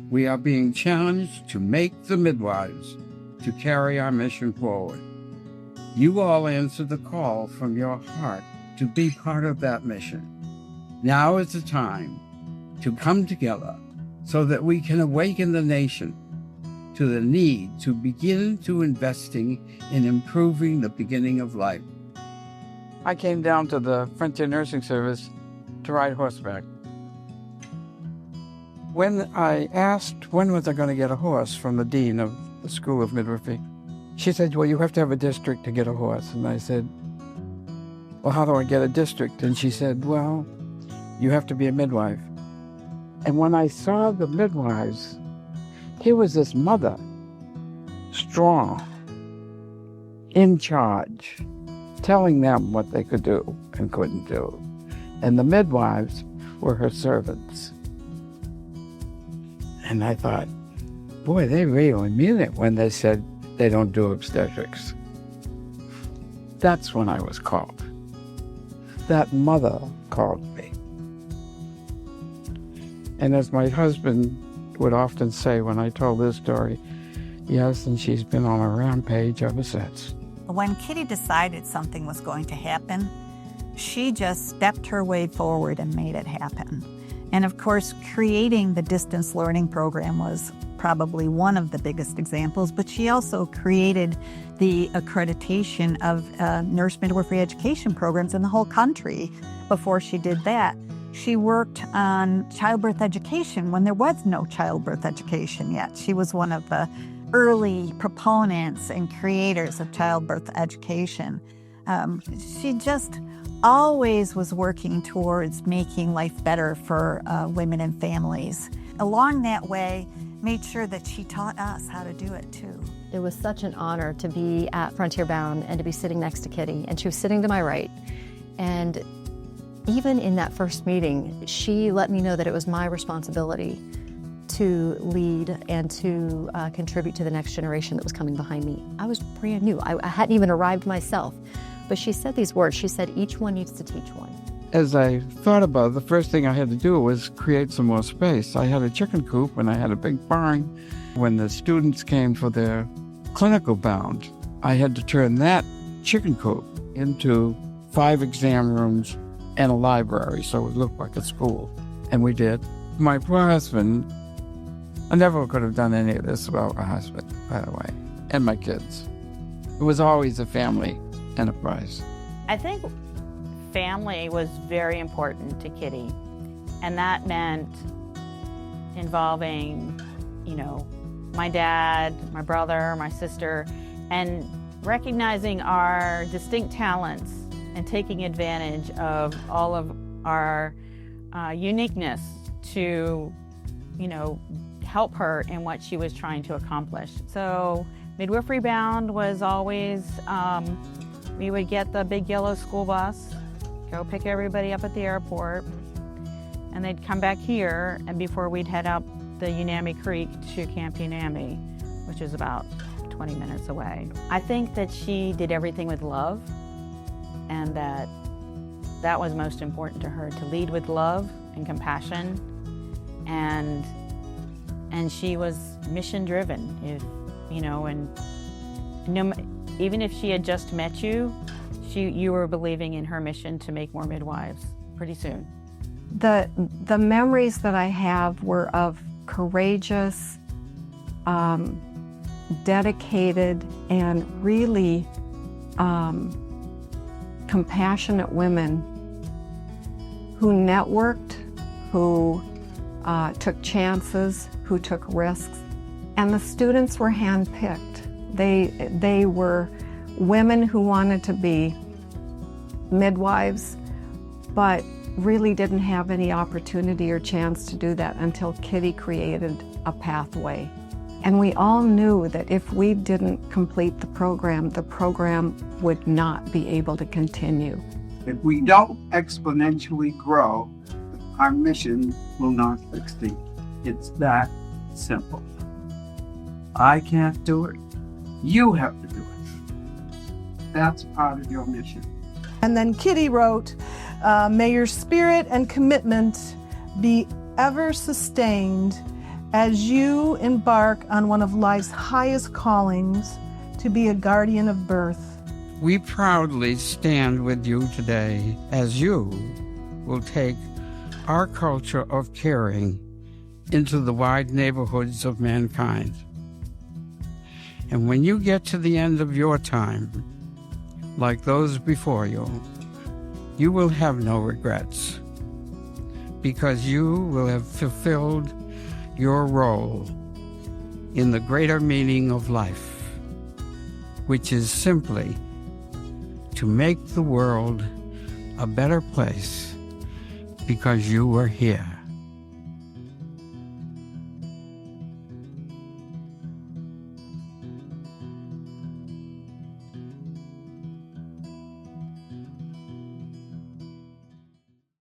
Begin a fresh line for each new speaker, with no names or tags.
we are being challenged to make the midwives to carry our mission forward. You all answered the call from your heart to be part of that mission. Now is the time to come together so that we can awaken the nation to the need to begin to investing in improving the beginning of life. I came down to the Frontier Nursing Service to ride horseback. When I asked when was I going to get a horse from the dean of the School of Midwifery, she said, well, you have to have a district to get a horse. And I said, well, how do I get a district? And she said, well, you have to be a midwife. And when I saw the midwives, here was this mother, strong, in charge, telling them what they could do and couldn't do. And the midwives were her servants. And I thought, boy, they really mean it when they said they don't do obstetrics. That's when I was called. That mother called me. And as my husband would often say when I told this story, yes, and she's been on a rampage ever since.
When Kitty decided something was going to happen, she just stepped her way forward and made it happen. And of course, creating the distance learning program was probably one of the biggest examples, but she also created the accreditation of nurse midwifery education programs in the whole country. Before she did that, she worked on childbirth education when there was no childbirth education yet. She was one of the early proponents and creators of childbirth education. She just always was working towards making life better for women and families. Along that way, made sure that she taught us how to do it too.
It was such an honor to be at Frontier Bound and to be sitting next to Kitty, and she was sitting to my right. And even in that first meeting, she let me know that it was my responsibility to lead and to contribute to the next generation that was coming behind me. I was brand new. I hadn't even arrived myself. But she said these words. She said, each one needs to teach one.
As I thought about it, the first thing I had to do was create some more space. I had a chicken coop and I had a big barn. When the students came for their clinical bound, I had to turn that chicken coop into 5 exam rooms and a library, so it looked like a school. And we did. My poor husband, I never could have done any of this without my husband, by the way, and my kids. It was always a family enterprise.
I think family was very important to Kitty, and that meant involving, my dad, my brother, my sister, and recognizing our distinct talents and taking advantage of all of our uniqueness to, help her in what she was trying to accomplish. So Midwifery Bound was always, we would get the big yellow school bus, go pick everybody up at the airport, and they'd come back here, and before we'd head up the Unami Creek to Camp Unami, which is about 20 minutes away. I think that she did everything with love, and that was most important to her, to lead with love and compassion, and she was mission driven. Even if she had just met you, you were believing in her mission to make more midwives pretty soon.
The memories that I have were of courageous, dedicated, and really compassionate women who networked, who took chances, who took risks, and the students were handpicked. They were women who wanted to be midwives, but really didn't have any opportunity or chance to do that until Kitty created a pathway. And we all knew that if we didn't complete the program would not be able to continue.
If we don't exponentially grow, our mission will not succeed. It's that simple. I can't do it. You have to do it. That's part of your mission.
And then Kitty wrote, may your spirit and commitment be ever sustained as you embark on one of life's highest callings to be a guardian of birth.
We proudly stand with you today as you will take our culture of caring into the wide neighborhoods of mankind. And when you get to the end of your time, like those before you, you will have no regrets, because you will have fulfilled your role in the greater meaning of life, which is simply to make the world a better place because you were here.